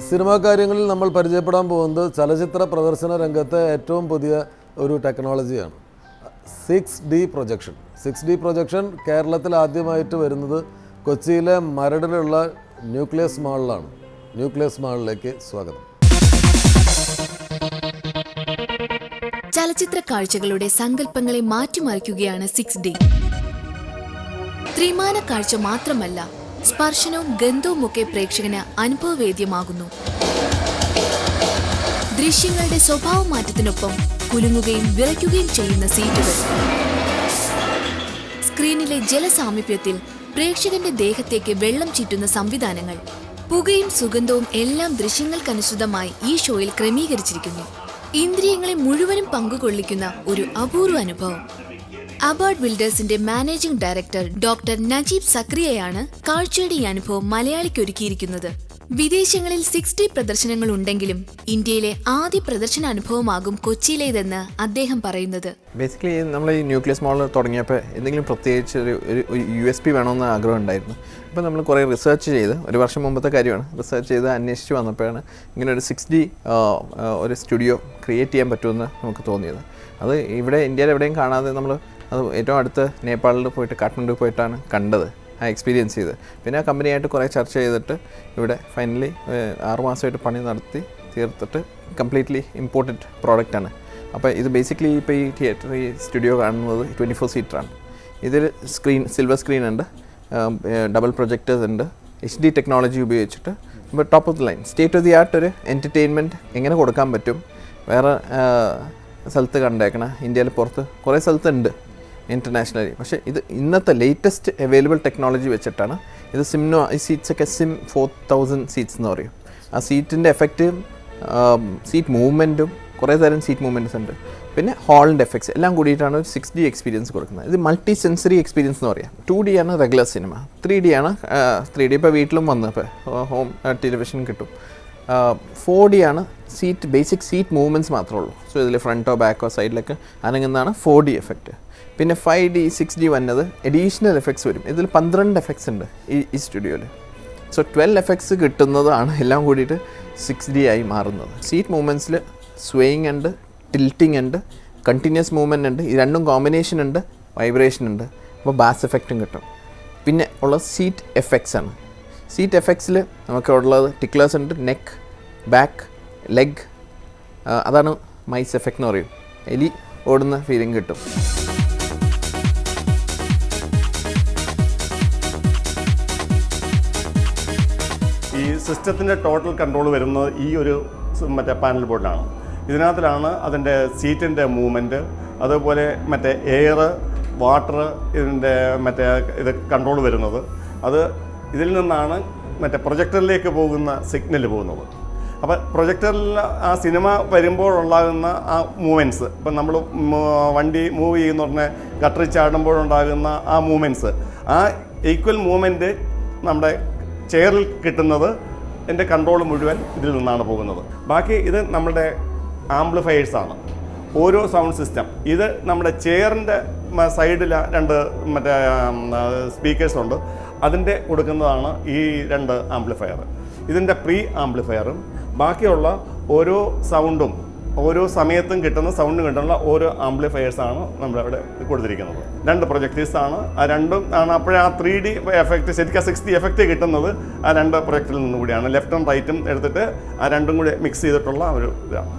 Cinema കാര്യങ്ങളിൽ നമ്മൾ പരിചയപ്പെടാൻ പോകുന്നത് ചലച്ചിത്ര പ്രദർശന രംഗത്തെ ഏറ്റവും പുതിയ ഒരു ടെക്നോളജിയാണ് 6D പ്രൊജക്ഷൻ. 6D പ്രൊജക്ഷൻ കേരളത്തിൽ ആദ്യമായിട്ട് വരുന്നത് കൊച്ചിയിലെ മരടിലുള്ള ന്യൂക്ലിയസ് മാളിലാണ്. ന്യൂക്ലിയസ് മാളിലേക്ക് സ്വാഗതം. ചലച്ചിത്ര കാഴ്ചകളുടെ സങ്കല്പങ്ങളെ മാറ്റിമറിക്കുകയാണ് 6D. ത്രിമാന കാഴ്ച മാത്രമല്ല, സ്പർശനവും ഗന്ധവും ഒക്കെ പ്രേക്ഷകന് അനുഭവവേദ്യമാകുന്നു. ദൃശ്യങ്ങളുടെ സ്വഭാവ മാറ്റത്തിനൊപ്പം കുലുങ്ങുകയും വിറയ്ക്കുകയും ചെയ്യുന്ന സീറ്റുകൾ, സ്ക്രീനിലെ ജലസാമീപ്യത്തിൽ പ്രേക്ഷകന്റെ ദേഹത്തേക്ക് വെള്ളം ചീറ്റുന്ന സംവിധാനങ്ങൾ, പുകയും സുഗന്ധവും എല്ലാം ദൃശ്യങ്ങൾക്കനുസൃതമായി ഈ ഷോയിൽ ക്രമീകരിച്ചിരിക്കുന്നു. ഇന്ദ്രിയങ്ങളെ മുഴുവനും പങ്കുകൊള്ളിക്കുന്ന ഒരു അപൂർവ അനുഭവം. അബാർഡ് ബിൽഡേഴ്സിന്റെ മാനേജിംഗ് ഡയറക്ടർ ഡോക്ടർ നജീബ് സക്രിയയാണ് കാഴ്ചയുടെ ഈ അനുഭവം മലയാളിക്ക് ഒരുക്കിയിരിക്കുന്നത്. വിദേശങ്ങളിൽ 6D പ്രദർശനങ്ങൾ ഉണ്ടെങ്കിലും ഇന്ത്യയിലെ ആദ്യ പ്രദർശന അനുഭവമാകും കൊച്ചിയിലേതെന്ന് അദ്ദേഹം പറയുന്നത്. ബേസിക്കലി നമ്മൾ ഈ ന്യൂക്ലിയസ് മാളിൽ തുടങ്ങിയപ്പോൾ എന്തെങ്കിലും പ്രത്യേകിച്ച് ഒരു USP വേണമെന്ന് ആഗ്രഹം ഉണ്ടായിരുന്നു. അപ്പോൾ നമ്മൾ കുറേ റിസർച്ച് ചെയ്ത്, ഒരു വർഷം മുമ്പത്തെ കാര്യമാണ്, റിസർച്ച് ചെയ്ത് അന്വേഷിച്ച് വന്നപ്പോഴാണ് ഇങ്ങനെ ഒരു 6D ഒരു സ്റ്റുഡിയോ ക്രിയേറ്റ് ചെയ്യാൻ പറ്റുമെന്ന് നമുക്ക് തോന്നിയത്. അത് ഇവിടെ ഇന്ത്യയിൽ എവിടെയും കാണാതെ നമ്മൾ അത് ഏറ്റവും അടുത്ത് നേപ്പാളിൽ പോയിട്ട് കാഠ്മണ്ഡു പോയിട്ടാണ് കണ്ടത്, ആ എക്സ്പീരിയൻസ് ചെയ്ത്. പിന്നെ ആ കമ്പനിയായിട്ട് കുറേ ചർച്ച ചെയ്തിട്ട് ഇവിടെ ഫൈനലി 6 മാസമായിട്ട് പണി നടത്തി തീർത്തിട്ട് കംപ്ലീറ്റ്ലി ഇമ്പോർട്ടഡ് പ്രോഡക്റ്റാണ്. അപ്പോൾ ഇത് ബേസിക്കലി ഇപ്പോൾ ഈ തിയേറ്റർ, ഈ സ്റ്റുഡിയോ കാണുന്നത് 24 സീറ്ററാണ്. ഇതിൽ സിൽവർ സ്ക്രീൻ ഉണ്ട്, ഡബിൾ പ്രൊജക്ടേഴ്സ് ഉണ്ട്, HD ടെക്നോളജി ഉപയോഗിച്ചിട്ട് ഇപ്പോൾ top of the line state of the art ഒരു എൻ്റർടൈൻമെൻറ്റ് എങ്ങനെ കൊടുക്കാൻ പറ്റും. വേറെ സ്ഥലത്ത് കണ്ടേക്കണ, ഇന്ത്യയിൽ പുറത്ത് കുറേ സ്ഥലത്തുണ്ട് ഇൻ്റർനാഷണലി. പക്ഷേ ഇത് ഇന്നത്തെ ലേറ്റസ്റ്റ് അവൈലബിൾ ടെക്നോളജി വെച്ചിട്ടാണ് ഇത്. ഈ സീറ്റ്സൊക്കെ സിം 4000 സീറ്റ്സ് എന്ന് പറയും. ആ സീറ്റിൻ്റെ എഫക്റ്റും സീറ്റ് മൂവ്മെൻറ്റും കുറേ തരം സീറ്റ് മൂവ്മെൻറ്റ്സ് ഉണ്ട്. പിന്നെ ഹോളിൻ്റെ എഫക്ട്സ് എല്ലാം കൂടിയിട്ടാണ് ഒരു 6D എക്സ്പീരിയൻസ് കൊടുക്കുന്നത്. ഇത് മൾട്ടി സെൻസറി എക്സ്പീരിയൻസ് എന്ന് പറയാം. 2D ആണ് റെഗുലർ സിനിമ, 3D ആണ് 3D ഇപ്പോൾ വീട്ടിലും വന്ന് ഇപ്പോൾ ഹോം ടെലിവിഷൻ കിട്ടും. 4D ആണ് ബേസിക് സീറ്റ് മൂവ്മെൻറ്റ്സ് മാത്രമേ ഉള്ളൂ. സോ ഇതിൽ ഫ്രണ്ടോ ബാക്കോ സൈഡിലൊക്കെ അനങ്ങുന്നതാണ് 4D എഫക്റ്റ്. പിന്നെ 5D 6D വന്നത് അഡീഷണൽ എഫക്ട്സ് വരും. ഇതിൽ 12 എഫക്ട്സ് ഉണ്ട് ഈ സ്റ്റുഡിയോയിൽ. സോ 12 എഫക്ട്സ് കിട്ടുന്നതാണ് എല്ലാം കൂടിയിട്ട് 6D ആയി മാറുന്നത്. സീറ്റ് മൂവ്മെൻറ്റ്സിൽ സ്വേയിങ് ഉണ്ട്, ടിൽറ്റിംഗ് ഉണ്ട്, കണ്ടിന്യൂസ് മൂവ്മെൻറ്റ് ഉണ്ട്. ഈ രണ്ടും കോമ്പിനേഷൻ ഉണ്ട്, വൈബ്രേഷൻ ഉണ്ട്. അപ്പോൾ ബാസ് എഫക്റ്റും കിട്ടും. പിന്നെ ഉള്ള സീറ്റ് എഫക്ട്സ് ആണ്. സീറ്റ് എഫക്ട്സിൽ നമുക്ക് ഉള്ളത് ടിക്ലേഴ്സ് ഉണ്ട്, നെക്ക്, ബാക്ക്, ലെഗ്. അതാണ് മൈസ് എഫക്റ്റ് എന്ന് പറയും. എലി ഓടുന്ന ഫീലിംഗ് കിട്ടും. ഈ സിസ്റ്റത്തിൻ്റെ ടോട്ടൽ കൺട്രോൾ വരുന്നത് ഈ ഒരു പാനൽ ബോർഡിലാണ്. ഇതിനകത്തിലാണ് അതിൻ്റെ സീറ്റിൻ്റെ മൂവ്മെൻറ്റ്, അതുപോലെ എയർ, വാട്ടർ, ഇതിൻ്റെ ഇത് കൺട്രോൾ വരുന്നത്. അത് ഇതിൽ നിന്നാണ് പ്രൊജക്ടറിലേക്ക് പോകുന്ന സിഗ്നൽ പോകുന്നത്. അപ്പോൾ പ്രൊജക്ടറിൽ ആ സിനിമ വരുമ്പോഴുണ്ടാകുന്ന ആ മൂവ്മെൻറ്റ്സ്, ഇപ്പം നമ്മൾ വണ്ടി മൂവ് ചെയ്യുന്ന പറഞ്ഞാൽ ഗട്ടറിൽ ചാടുമ്പോഴുണ്ടാകുന്ന ആ മൂവ്മെൻറ്റ്സ്, ആ ഈക്വൽ മൂവ്മെൻറ്റ് നമ്മുടെ ചെയറിൽ കിട്ടുന്നത് എൻ്റെ കൺട്രോൾ മുഴുവൻ ഇതിൽ നിന്നാണ് പോകുന്നത്. ബാക്കി ഇത് നമ്മുടെ ആംപ്ലിഫയേഴ്സാണ്. ഓരോ സൗണ്ട് സിസ്റ്റം, ഇത് നമ്മുടെ ചെയറിൻ്റെ സൈഡിൽ 2 സ്പീക്കേഴ്സ് ഉണ്ട്. അതിൻ്റെ കൊടുക്കുന്നതാണ് ഈ 2 ആംപ്ലിഫയർ. ഇതിൻ്റെ പ്രീ ആംപ്ലിഫയറും ബാക്കിയുള്ള ഓരോ സൗണ്ടും ഓരോ സമയത്തും കിട്ടുന്ന സൗണ്ട് കിട്ടുന്ന ഓരോ ആംപ്ലിഫയേഴ്സാണ് നമ്മളിവിടെ കൊടുത്തിരിക്കുന്നത്. 2 പ്രൊജക്ടേഴ്സാണ്. ആ രണ്ടും ആണ് അപ്പോഴേ ആ 3D എഫക്റ്റ്, ശരിക്കും 6D എഫക്റ്റ് കിട്ടുന്നത് ആ 2 പ്രൊജക്ടറിൽ നിന്നും കൂടിയാണ്. ലെഫ്റ്റും റൈറ്റും എടുത്തിട്ട് ആ രണ്ടും കൂടി മിക്സ് ചെയ്തിട്ടുള്ള ഒരു ഇതാണ്.